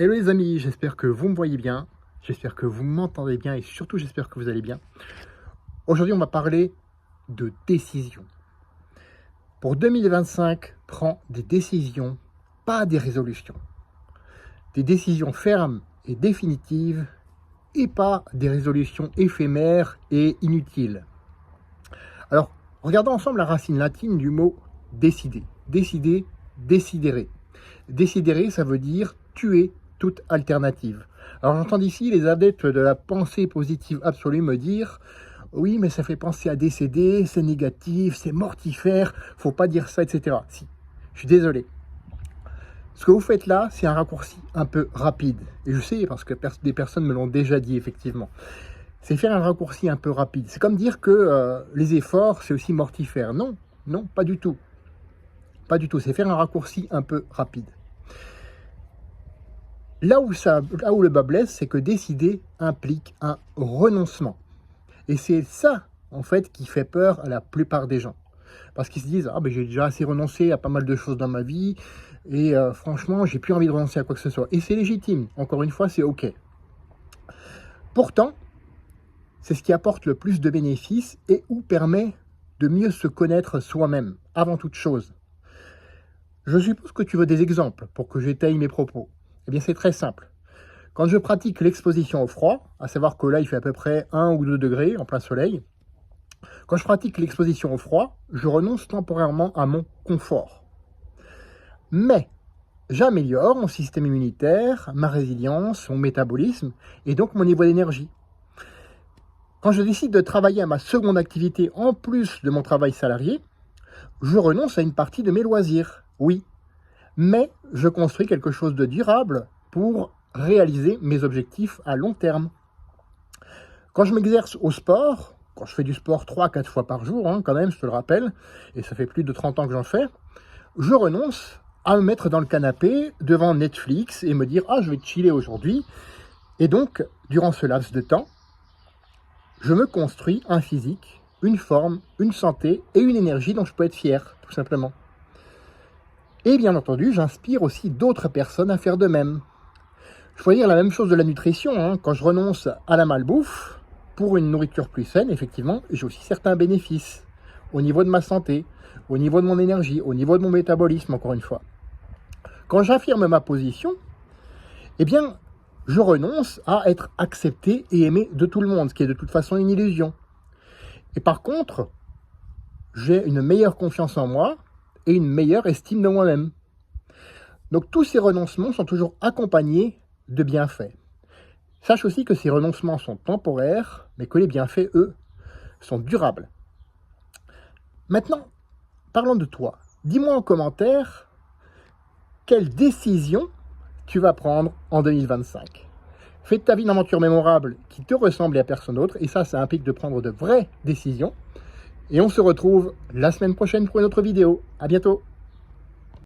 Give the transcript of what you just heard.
Hello les amis, j'espère que vous me voyez bien, j'espère que vous m'entendez bien et surtout j'espère que vous allez bien. Aujourd'hui on va parler de décision. Pour 2025, prends des décisions, pas des résolutions. Des décisions fermes et définitives et pas des résolutions éphémères et inutiles. Alors, regardons ensemble la racine latine du mot décider. Décider, decidere. Decidere, ça veut dire tuer toute alternative. Alors j'entends ici les adeptes de la pensée positive absolue me dire « Oui, mais ça fait penser à décéder, c'est négatif, c'est mortifère, faut pas dire ça, etc. » Si, je suis désolé. Ce que vous faites là, c'est un raccourci un peu rapide. Et je sais, parce que des personnes me l'ont déjà dit, effectivement. C'est faire un raccourci un peu rapide. C'est comme dire que les efforts, c'est aussi mortifère. Non, non, pas du tout. Pas du tout, c'est faire un raccourci un peu rapide. Là où le bas blesse, c'est que décider implique un renoncement. Et c'est ça, en fait, qui fait peur à la plupart des gens. Parce qu'ils se disent « Ah, ben j'ai déjà assez renoncé à pas mal de choses dans ma vie, et franchement, j'ai plus envie de renoncer à quoi que ce soit. » Et c'est légitime, encore une fois, c'est OK. Pourtant, c'est ce qui apporte le plus de bénéfices et ou permet de mieux se connaître soi-même, avant toute chose. Je suppose que tu veux des exemples pour que j'étaye mes propos. Eh bien, c'est très simple. Quand je pratique l'exposition au froid, à savoir que là, il fait à peu près 1 ou 2 degrés en plein soleil, quand je pratique l'exposition au froid, je renonce temporairement à mon confort. Mais j'améliore mon système immunitaire, ma résilience, mon métabolisme et donc mon niveau d'énergie. Quand je décide de travailler à ma seconde activité en plus de mon travail salarié, je renonce à une partie de mes loisirs, oui. Mais je construis quelque chose de durable pour réaliser mes objectifs à long terme. Quand je m'exerce au sport, quand je fais du sport 3-4 fois par jour, quand même, je te le rappelle, et ça fait plus de 30 ans que j'en fais, je renonce à me mettre dans le canapé devant Netflix et me dire « Ah, je vais chiller aujourd'hui ». Et donc, durant ce laps de temps, je me construis un physique, une forme, une santé et une énergie dont je peux être fier, tout simplement. Et bien entendu, j'inspire aussi d'autres personnes à faire de même. Je pourrais dire la même chose de la nutrition. Quand je renonce à la malbouffe, pour une nourriture plus saine, effectivement, j'ai aussi certains bénéfices au niveau de ma santé, au niveau de mon énergie, au niveau de mon métabolisme, encore une fois. Quand j'affirme ma position, eh bien, je renonce à être accepté et aimé de tout le monde, ce qui est de toute façon une illusion. Et par contre, j'ai une meilleure confiance en moi, et une meilleure estime de moi-même. Donc tous ces renoncements sont toujours accompagnés de bienfaits. Sache aussi que ces renoncements sont temporaires, mais que les bienfaits, eux, sont durables. Maintenant, parlons de toi. Dis-moi en commentaire quelle décision tu vas prendre en 2025. Fais de ta vie une aventure mémorable qui te ressemble et à personne d'autre, et ça implique de prendre de vraies décisions. Et on se retrouve la semaine prochaine pour une autre vidéo. À bientôt.